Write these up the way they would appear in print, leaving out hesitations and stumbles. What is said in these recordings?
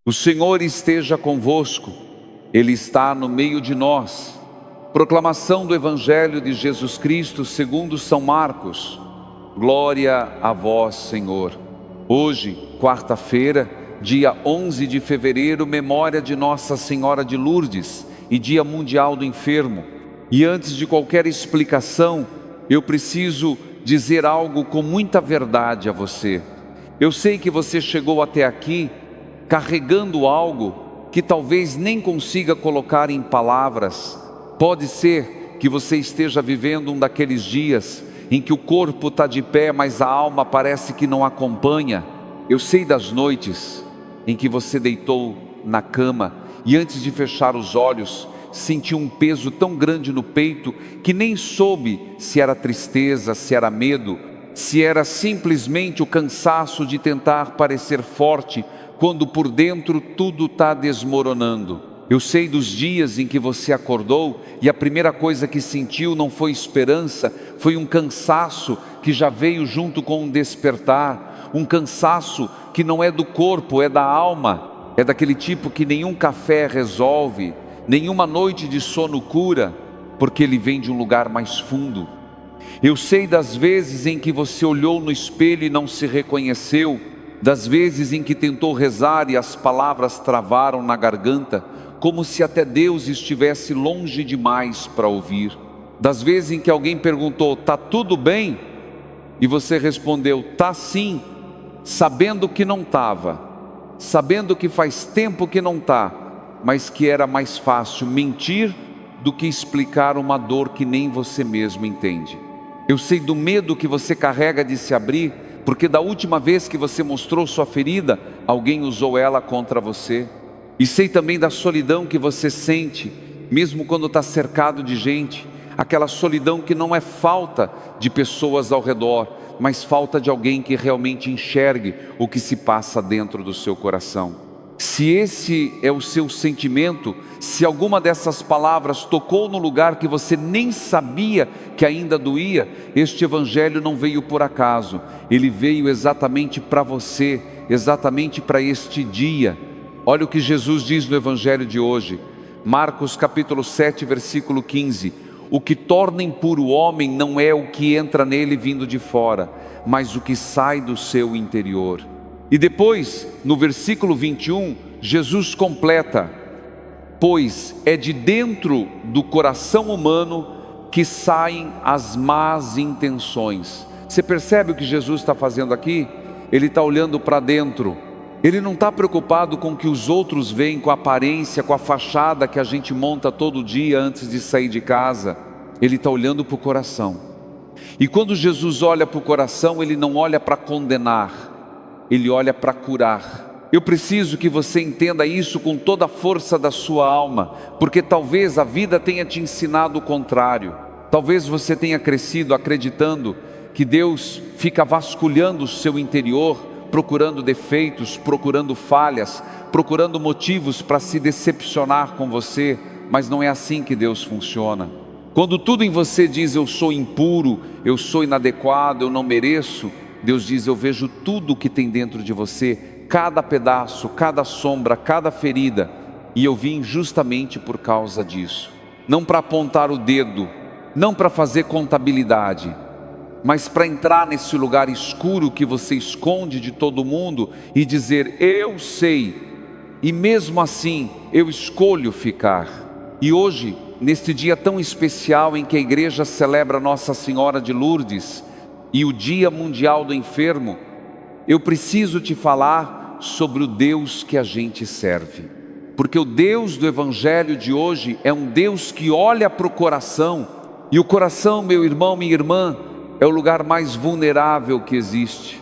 O Senhor esteja convosco, Ele está no meio de nós. Proclamação do Evangelho de Jesus Cristo segundo São Marcos. Glória a vós, Senhor. Hoje, quarta-feira, dia 11 de fevereiro, memória de Nossa Senhora de Lourdes e Dia Mundial do Enfermo. E antes de qualquer explicação, eu preciso dizer algo com muita verdade a você. Eu sei que você chegou até aqui carregando algo que talvez nem consiga colocar em palavras. Pode ser que você esteja vivendo um daqueles dias em que o corpo está de pé, mas a alma parece que não acompanha. Eu sei das noites em que você deitou na cama e antes de fechar os olhos, sentiu um peso tão grande no peito que nem soube se era tristeza, se era medo, se era simplesmente o cansaço de tentar parecer forte, quando por dentro tudo está desmoronando. Eu sei dos dias em que você acordou e a primeira coisa que sentiu não foi esperança, foi um cansaço que já veio junto com um despertar, um cansaço que não é do corpo, é da alma, é daquele tipo que nenhum café resolve, nenhuma noite de sono cura, porque ele vem de um lugar mais fundo. Eu sei das vezes em que você olhou no espelho e não se reconheceu, das vezes em que tentou rezar e as palavras travaram na garganta, como se até Deus estivesse longe demais para ouvir. Das vezes em que alguém perguntou, tá tudo bem? E você respondeu, tá sim, sabendo que não estava, sabendo que faz tempo que não está, mas que era mais fácil mentir do que explicar uma dor que nem você mesmo entende. Eu sei do medo que você carrega de se abrir, porque da última vez que você mostrou sua ferida, alguém usou ela contra você. E sei também da solidão que você sente, mesmo quando está cercado de gente, aquela solidão que não é falta de pessoas ao redor, mas falta de alguém que realmente enxergue o que se passa dentro do seu coração. Se esse é o seu sentimento, se alguma dessas palavras tocou no lugar que você nem sabia que ainda doía, este Evangelho não veio por acaso, ele veio exatamente para você, exatamente para este dia. Olha o que Jesus diz no Evangelho de hoje, Marcos capítulo 7, versículo 15. O que torna impuro o homem não é o que entra nele vindo de fora, mas o que sai do seu interior. E depois, no versículo 21, Jesus completa, pois é de dentro do coração humano que saem as más intenções. Você percebe o que Jesus está fazendo aqui? Ele está olhando para dentro. Ele não está preocupado com o que os outros veem, com a aparência, com a fachada que a gente monta todo dia antes de sair de casa. Ele está olhando para o coração. E quando Jesus olha para o coração, Ele não olha para condenar, Ele olha para curar. Eu preciso que você entenda isso com toda a força da sua alma, porque talvez a vida tenha te ensinado o contrário. Talvez você tenha crescido acreditando que Deus fica vasculhando o seu interior, procurando defeitos, procurando falhas, procurando motivos para se decepcionar com você, mas não é assim que Deus funciona. Quando tudo em você diz eu sou impuro, eu sou inadequado, eu não mereço, Deus diz eu vejo tudo o que tem dentro de você, cada pedaço, cada sombra, cada ferida, e eu vim justamente por causa disso. Não para apontar o dedo, não para fazer contabilidade, mas para entrar nesse lugar escuro que você esconde de todo mundo e dizer eu sei, e mesmo assim eu escolho ficar. E hoje, neste dia tão especial em que a igreja celebra Nossa Senhora de Lourdes e o Dia Mundial do Enfermo, eu preciso te falar sobre o Deus que a gente serve. Porque o Deus do Evangelho de hoje é um Deus que olha para o coração, e o coração, meu irmão, minha irmã, é o lugar mais vulnerável que existe.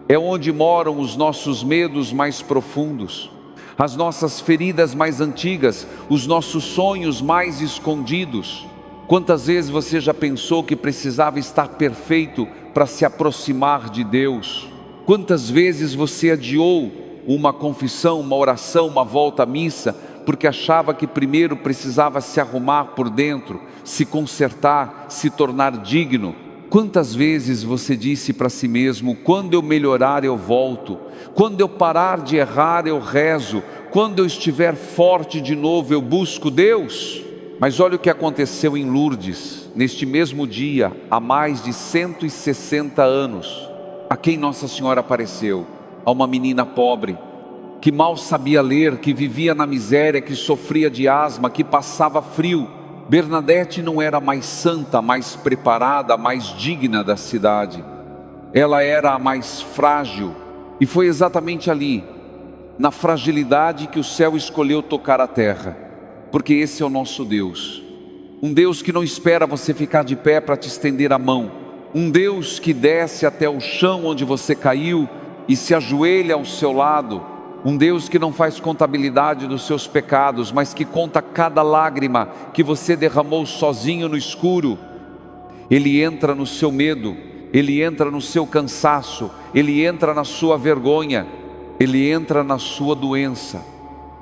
É onde moram os nossos medos mais profundos, as nossas feridas mais antigas, os nossos sonhos mais escondidos. Quantas vezes você já pensou que precisava estar perfeito para se aproximar de Deus? Quantas vezes você adiou uma confissão, uma oração, uma volta à missa, porque achava que primeiro precisava se arrumar por dentro, se consertar, se tornar digno? Quantas vezes você disse para si mesmo: quando eu melhorar eu volto, quando eu parar de errar eu rezo, quando eu estiver forte de novo eu busco Deus? Mas olha o que aconteceu em Lourdes, neste mesmo dia, há mais de 160 anos. A quem Nossa Senhora apareceu? A uma menina pobre, que mal sabia ler, que vivia na miséria, que sofria de asma, que passava frio. Bernadette não era a mais santa, a mais preparada, a mais digna da cidade. Ela era a mais frágil. E foi exatamente ali, na fragilidade, que o céu escolheu tocar a terra. Porque esse é o nosso Deus. Um Deus que não espera você ficar de pé para te estender a mão. Um Deus que desce até o chão onde você caiu e se ajoelha ao seu lado. Um Deus que não faz contabilidade dos seus pecados, mas que conta cada lágrima que você derramou sozinho no escuro. Ele entra no seu medo, Ele entra no seu cansaço, Ele entra na sua vergonha, Ele entra na sua doença,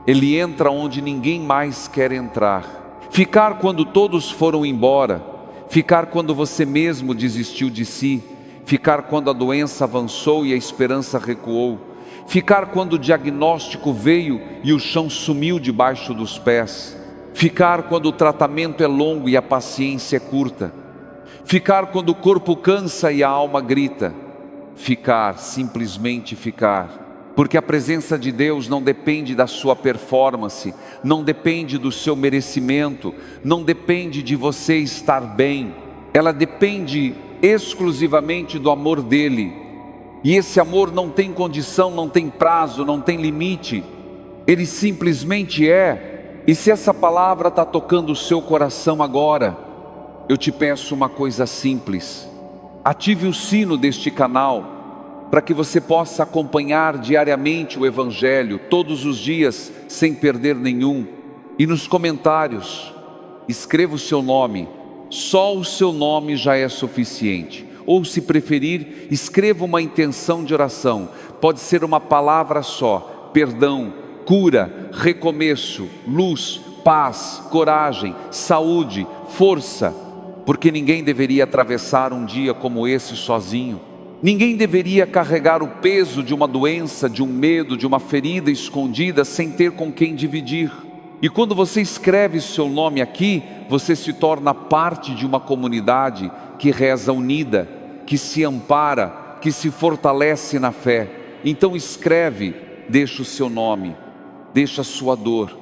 Ele entra onde ninguém mais quer entrar. Ficar quando todos foram embora, ficar quando você mesmo desistiu de si, ficar quando a doença avançou e a esperança recuou, ficar quando o diagnóstico veio e o chão sumiu debaixo dos pés, ficar quando o tratamento é longo e a paciência é curta, ficar quando o corpo cansa e a alma grita, ficar, simplesmente ficar, porque a presença de Deus não depende da sua performance, não depende do seu merecimento, não depende de você estar bem, ela depende exclusivamente do amor dEle. E esse amor não tem condição, não tem prazo, não tem limite. Ele simplesmente é. E se essa palavra está tocando o seu coração agora, eu te peço uma coisa simples. Ative o sino deste canal, para que você possa acompanhar diariamente o Evangelho, todos os dias, sem perder nenhum. E nos comentários, escreva o seu nome. Só o seu nome já é suficiente. Ou, se preferir, escreva uma intenção de oração. Pode ser uma palavra só: perdão, cura, recomeço, luz, paz, coragem, saúde, força. Porque ninguém deveria atravessar um dia como esse sozinho. Ninguém deveria carregar o peso de uma doença, de um medo, de uma ferida escondida, sem ter com quem dividir. E quando você escreve seu nome aqui, você se torna parte de uma comunidade que reza unida, que se ampara, que se fortalece na fé. Então escreve, deixa o seu nome, deixa a sua dor,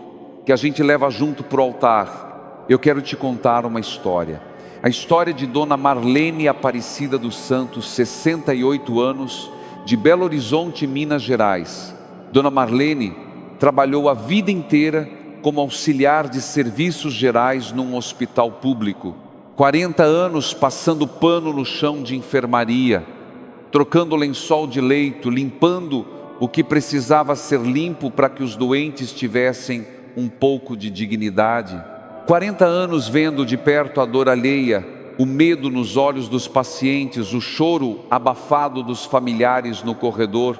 que a gente leva junto para o altar. Eu quero te contar uma história. A história de Dona Marlene Aparecida dos Santos, 68 anos, de Belo Horizonte, Minas Gerais. Dona Marlene trabalhou a vida inteira como auxiliar de serviços gerais num hospital público. 40 anos passando pano no chão de enfermaria, trocando lençol de leito, limpando o que precisava ser limpo para que os doentes tivessem um pouco de dignidade. 40 anos vendo de perto a dor alheia, o medo nos olhos dos pacientes, o choro abafado dos familiares no corredor.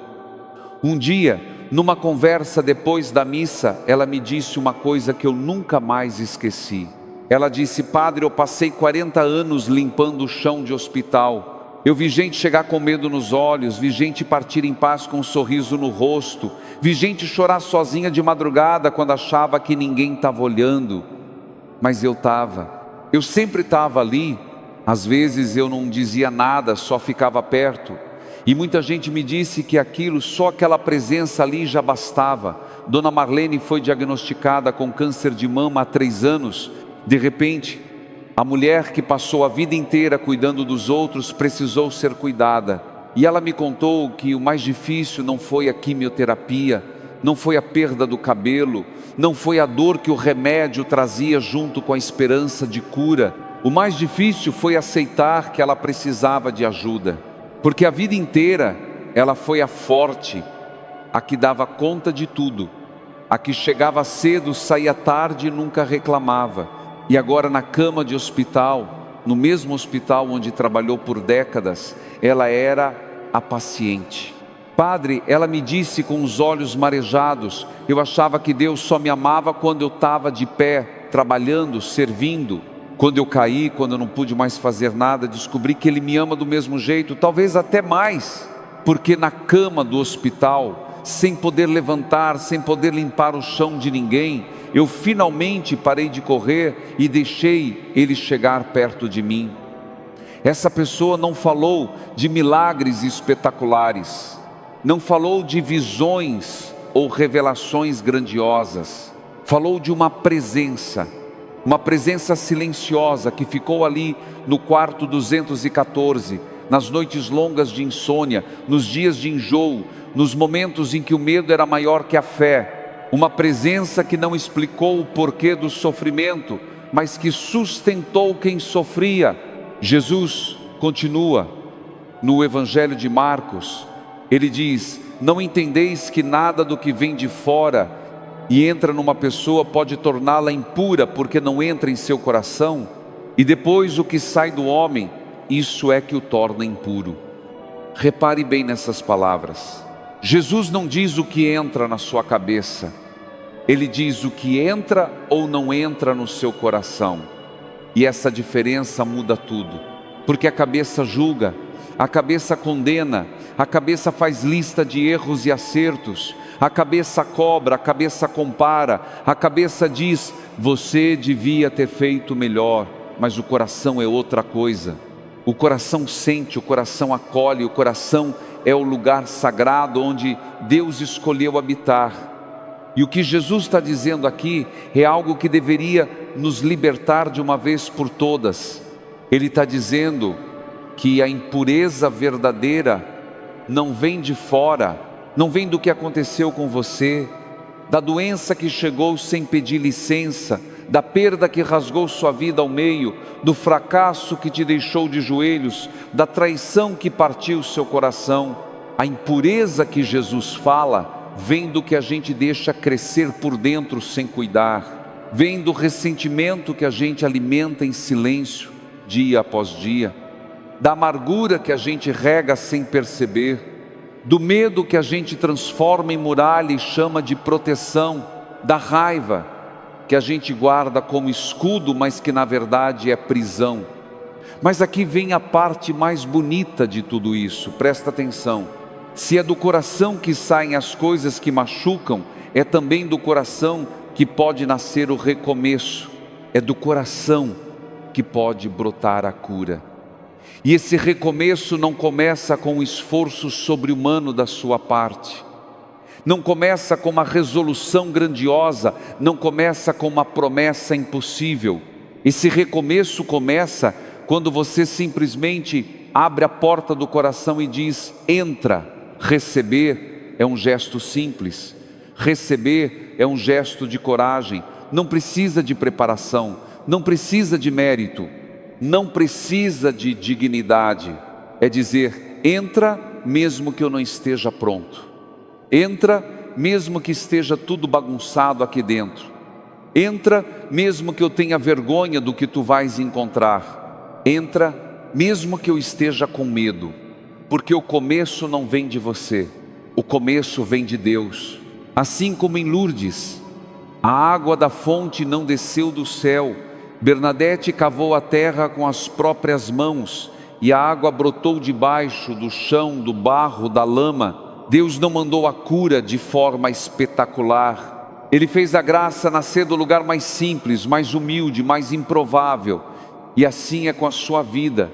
Um dia, numa conversa depois da missa, ela me disse uma coisa que eu nunca mais esqueci. Ela disse: padre, eu passei 40 anos limpando o chão de hospital. Eu vi gente chegar com medo nos olhos, vi gente partir em paz com um sorriso no rosto, vi gente chorar sozinha de madrugada quando achava que ninguém estava olhando. Mas eu estava, eu sempre estava ali. Às vezes eu não dizia nada, só ficava perto. E muita gente me disse que aquilo, só aquela presença ali já bastava. Dona Marlene foi diagnosticada com câncer de mama há 3 anos. De repente, a mulher que passou a vida inteira cuidando dos outros precisou ser cuidada. E ela me contou que o mais difícil não foi a quimioterapia, não foi a perda do cabelo, não foi a dor que o remédio trazia junto com a esperança de cura. O mais difícil foi aceitar que ela precisava de ajuda. Porque a vida inteira ela foi a forte, a que dava conta de tudo, a que chegava cedo, saía tarde e nunca reclamava. E agora na cama de hospital, no mesmo hospital onde trabalhou por décadas, ela era a paciente. Padre, ela me disse com os olhos marejados, eu achava que Deus só me amava quando eu estava de pé, trabalhando, servindo. Quando eu caí, quando eu não pude mais fazer nada, descobri que Ele me ama do mesmo jeito, talvez até mais, porque na cama do hospital, sem poder levantar, sem poder limpar o chão de ninguém, eu finalmente parei de correr e deixei Ele chegar perto de mim. Essa pessoa não falou de milagres espetaculares, não falou de visões ou revelações grandiosas, falou de uma presença silenciosa que ficou ali no quarto 214, nas noites longas de insônia, nos dias de enjoo, nos momentos em que o medo era maior que a fé, uma presença que não explicou o porquê do sofrimento, mas que sustentou quem sofria. Jesus continua no Evangelho de Marcos, ele diz: não entendeis que nada do que vem de fora e entra numa pessoa pode torná-la impura, porque não entra em seu coração, e depois o que sai do homem, isso é que o torna impuro. Repare bem nessas palavras. Jesus não diz o que entra na sua cabeça, Ele diz o que entra ou não entra no seu coração. E essa diferença muda tudo, porque a cabeça julga, a cabeça condena, a cabeça faz lista de erros e acertos, a cabeça cobra, a cabeça compara, a cabeça diz: você devia ter feito melhor, mas o coração é outra coisa. O coração sente, o coração acolhe, o coração é o lugar sagrado onde Deus escolheu habitar. E o que Jesus está dizendo aqui é algo que deveria nos libertar de uma vez por todas. Ele está dizendo que a impureza verdadeira não vem de fora, não vem do que aconteceu com você, da doença que chegou sem pedir licença, da perda que rasgou sua vida ao meio, do fracasso que te deixou de joelhos, da traição que partiu seu coração. A impureza que Jesus fala vem do que a gente deixa crescer por dentro sem cuidar, vem do ressentimento que a gente alimenta em silêncio, dia após dia, da amargura que a gente rega sem perceber, do medo que a gente transforma em muralha e chama de proteção, da raiva que a gente guarda como escudo, mas que na verdade é prisão. Mas aqui vem a parte mais bonita de tudo isso, presta atenção. Se é do coração que saem as coisas que machucam, é também do coração que pode nascer o recomeço, é do coração que pode brotar a cura. E esse recomeço não começa com um esforço sobre-humano da sua parte, não começa com uma resolução grandiosa, não começa com uma promessa impossível. Esse recomeço começa quando você simplesmente abre a porta do coração e diz: entra. Receber é um gesto simples, receber é um gesto de coragem, não precisa de preparação, não precisa de mérito, não precisa de dignidade. É dizer: entra mesmo que eu não esteja pronto, entra mesmo que esteja tudo bagunçado aqui dentro, entra mesmo que eu tenha vergonha do que tu vais encontrar, entra mesmo que eu esteja com medo, porque o começo não vem de você, o começo vem de Deus. Assim como em Lourdes, a água da fonte não desceu do céu, Bernadette cavou a terra com as próprias mãos, e a água brotou debaixo do chão, do barro, da lama. Deus não mandou a cura de forma espetacular, Ele fez a graça nascer do lugar mais simples, mais humilde, mais improvável. E assim é com a sua vida.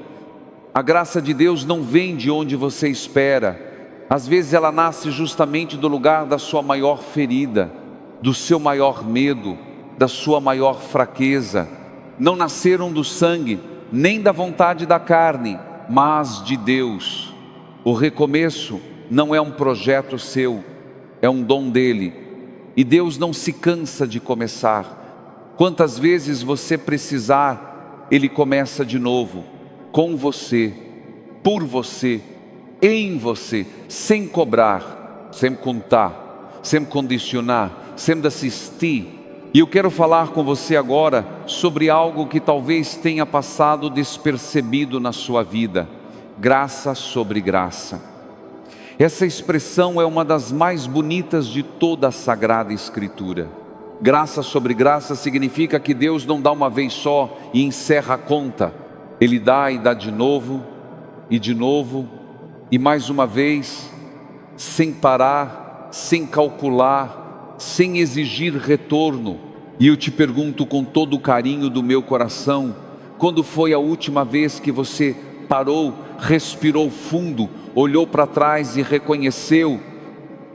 A graça de Deus não vem de onde você espera, às vezes ela nasce justamente do lugar da sua maior ferida, do seu maior medo, da sua maior fraqueza. Não nasceram do sangue, nem da vontade da carne, mas de Deus. O recomeço não é um projeto seu, é um dom dele. E Deus não se cansa de começar. Quantas vezes você precisar, Ele começa de novo, com você, por você, em você, sem cobrar, sem contar, sem condicionar, sem assistir. E eu quero falar com você agora sobre algo que talvez tenha passado despercebido na sua vida: graça sobre graça. Essa expressão é uma das mais bonitas de toda a Sagrada Escritura. Graça sobre graça significa que Deus não dá uma vez só e encerra a conta. Ele dá e dá de novo, e mais uma vez, sem parar, sem calcular, sem exigir retorno. E eu te pergunto com todo o carinho do meu coração, quando foi a última vez que você parou, respirou fundo, olhou para trás e reconheceu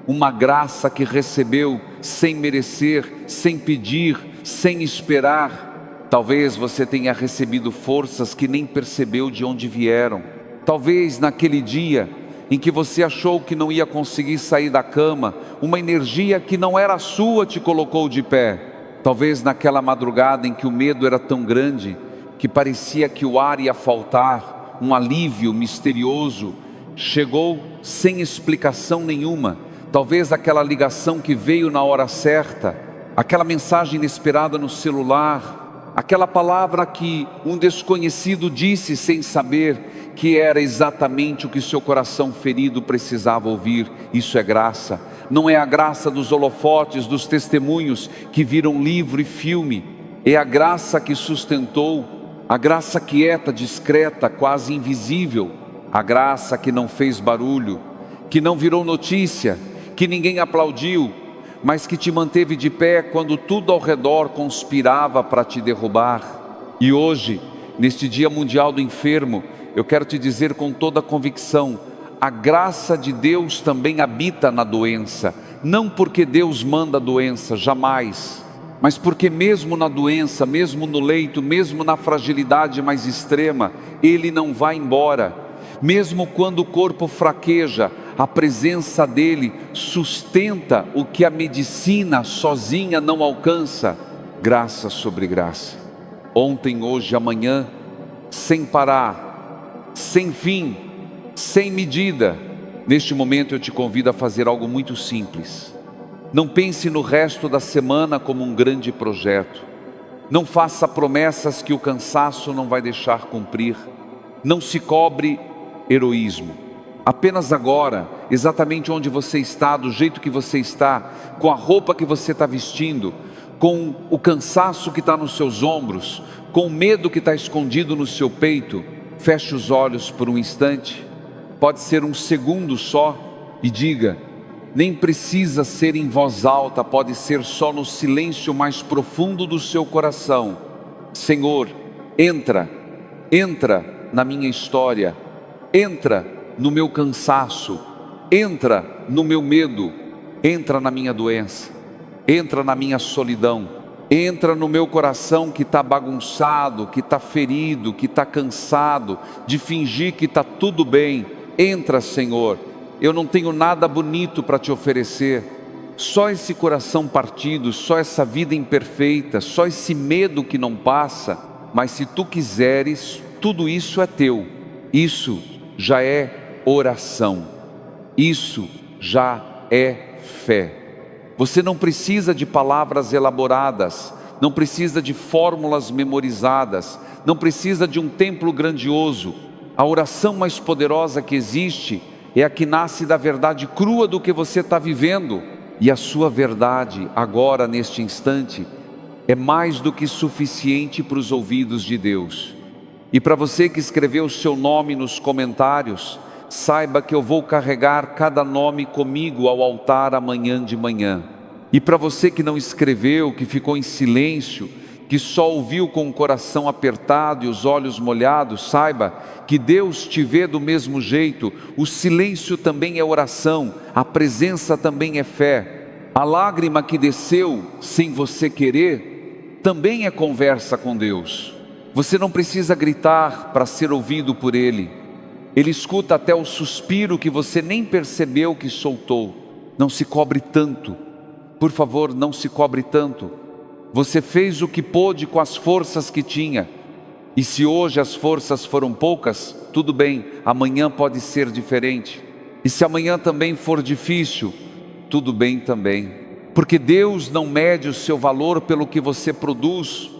uma graça que recebeu sem merecer, sem pedir, sem esperar? Talvez você tenha recebido forças que nem percebeu de onde vieram. Talvez naquele dia em que você achou que não ia conseguir sair da cama, uma energia que não era sua te colocou de pé. Talvez naquela madrugada em que o medo era tão grande que parecia que o ar ia faltar, um alívio misterioso chegou sem explicação nenhuma. Talvez aquela ligação que veio na hora certa, aquela mensagem inesperada no celular, aquela palavra que um desconhecido disse sem saber que era exatamente o que seu coração ferido precisava ouvir. Isso é graça. Não é a graça dos holofotes, dos testemunhos que viram livro e filme. É a graça que sustentou, a graça quieta, discreta, quase invisível, a graça que não fez barulho, que não virou notícia, que ninguém aplaudiu, mas que te manteve de pé quando tudo ao redor conspirava para te derrubar. E hoje, neste Dia Mundial do Enfermo, eu quero te dizer com toda a convicção, a graça de Deus também habita na doença, não porque Deus manda a doença, jamais, mas porque mesmo na doença, mesmo no leito, mesmo na fragilidade mais extrema, Ele não vai embora. Mesmo quando o corpo fraqueja, a presença dele sustenta o que a medicina sozinha não alcança. Graça sobre graça, ontem, hoje, amanhã, sem parar, sem fim, sem medida. Neste momento eu te convido a fazer algo muito simples. Não pense no resto da semana como um grande projeto. Não faça promessas que o cansaço não vai deixar cumprir. Não se cobre heroísmo. Apenas agora, exatamente onde você está, do jeito que você está, com a roupa que você está vestindo, com o cansaço que está nos seus ombros, com o medo que está escondido no seu peito, feche os olhos por um instante, pode ser um segundo só, e diga, nem precisa ser em voz alta, pode ser só no silêncio mais profundo do seu coração. Senhor, entra na minha história, entra no meu cansaço, entra no meu medo, entra na minha doença, entra na minha solidão, entra no meu coração que está bagunçado, que está ferido, que está cansado de fingir que está tudo bem. Entra, Senhor, eu não tenho nada bonito para te oferecer, só esse coração partido, só essa vida imperfeita, só esse medo que não passa, mas se tu quiseres, tudo isso é teu. Isso já é oração, isso já é fé. Você não precisa de palavras elaboradas, não precisa de fórmulas memorizadas, não precisa de um templo grandioso. A oração mais poderosa que existe é a que nasce da verdade crua do que você está vivendo. E a sua verdade, agora, neste instante, é mais do que suficiente para os ouvidos de Deus. E para você que escreveu o seu nome nos comentários, saiba que eu vou carregar cada nome comigo ao altar amanhã de manhã. E para você que não escreveu, que ficou em silêncio, que só ouviu com o coração apertado e os olhos molhados, saiba que Deus te vê do mesmo jeito. O silêncio também é oração, a presença também é fé. A lágrima que desceu sem você querer também é conversa com Deus. Você não precisa gritar para ser ouvido por Ele. Ele escuta até o suspiro que você nem percebeu que soltou. Não se cobre tanto, por favor, não se cobre tanto. Você fez o que pôde com as forças que tinha. E se hoje as forças foram poucas, tudo bem, amanhã pode ser diferente. E se amanhã também for difícil, tudo bem também. Porque Deus não mede o seu valor pelo que você produz,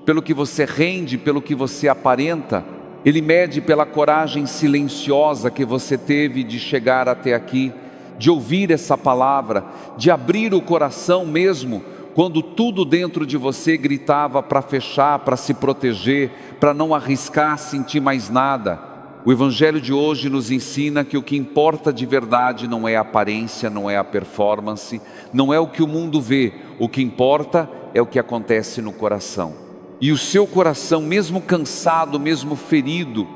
pelo que você rende, pelo que você aparenta. Ele mede pela coragem silenciosa que você teve de chegar até aqui, de ouvir essa palavra, de abrir o coração mesmo quando tudo dentro de você gritava para fechar, para se proteger, para não arriscar sentir mais nada. O Evangelho de hoje nos ensina que o que importa de verdade não é a aparência, não é a performance, não é o que o mundo vê, o que importa é o que acontece no coração. E o seu coração, mesmo cansado, mesmo ferido,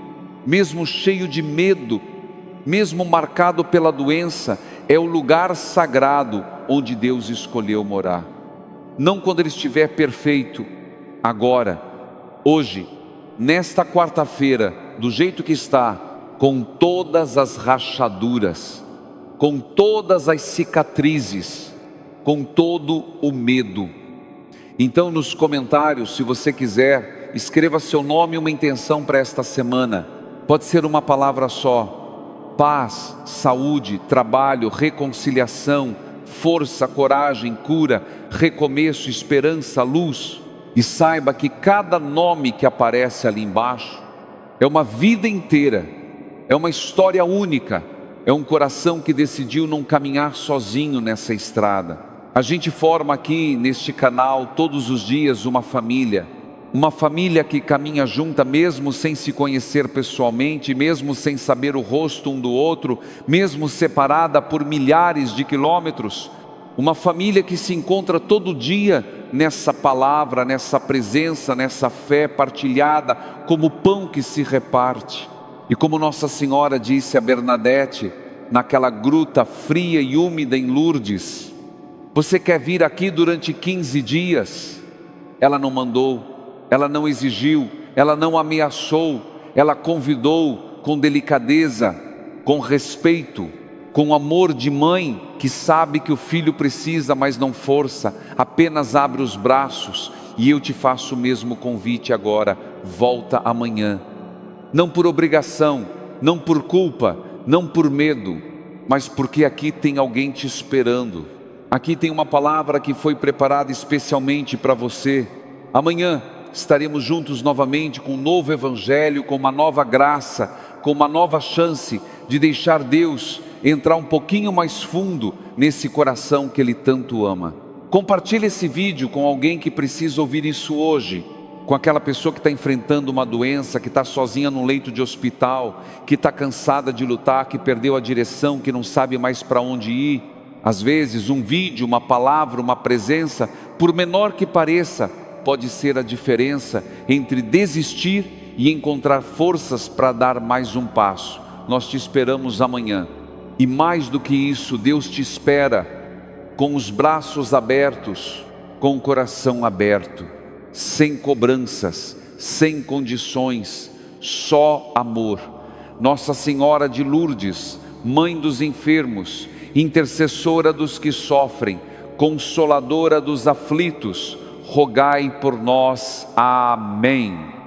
mesmo cheio de medo, mesmo marcado pela doença, é o lugar sagrado onde Deus escolheu morar. Não quando ele estiver perfeito, agora, hoje, nesta quarta-feira, do jeito que está, com todas as rachaduras, com todas as cicatrizes, com todo o medo. Então, nos comentários, se você quiser, escreva seu nome e uma intenção para esta semana. Pode ser uma palavra só: paz, saúde, trabalho, reconciliação, força, coragem, cura, recomeço, esperança, luz. E saiba que cada nome que aparece ali embaixo é uma vida inteira, é uma história única, é um coração que decidiu não caminhar sozinho nessa estrada. A gente forma aqui neste canal todos os dias uma família que caminha junta mesmo sem se conhecer pessoalmente, mesmo sem saber o rosto um do outro, mesmo separada por milhares de quilômetros. Uma família que se encontra todo dia nessa palavra, nessa presença, nessa fé partilhada, como pão que se reparte. E como Nossa Senhora disse a Bernadette, naquela gruta fria e úmida em Lourdes: você quer vir aqui durante 15 dias? Ela não mandou, ela não exigiu, ela não ameaçou, ela convidou com delicadeza, com respeito, com amor de mãe que sabe que o filho precisa, mas não força, apenas abre os braços. E eu te faço o mesmo convite agora: volta amanhã. Não por obrigação, não por culpa, não por medo, mas porque aqui tem alguém te esperando. Aqui tem uma palavra que foi preparada especialmente para você. Amanhã estaremos juntos novamente com um novo Evangelho, com uma nova graça, com uma nova chance de deixar Deus entrar um pouquinho mais fundo nesse coração que Ele tanto ama. Compartilhe esse vídeo com alguém que precisa ouvir isso hoje, com aquela pessoa que está enfrentando uma doença, que está sozinha num leito de hospital, que está cansada de lutar, que perdeu a direção, que não sabe mais para onde ir. Às vezes um vídeo, uma palavra, uma presença, por menor que pareça, pode ser a diferença entre desistir e encontrar forças para dar mais um passo. Nós te esperamos amanhã. E mais do que isso, Deus te espera com os braços abertos, com o coração aberto, sem cobranças, sem condições, só amor. Nossa Senhora de Lourdes, Mãe dos enfermos, intercessora dos que sofrem, consoladora dos aflitos, rogai por nós. Amém.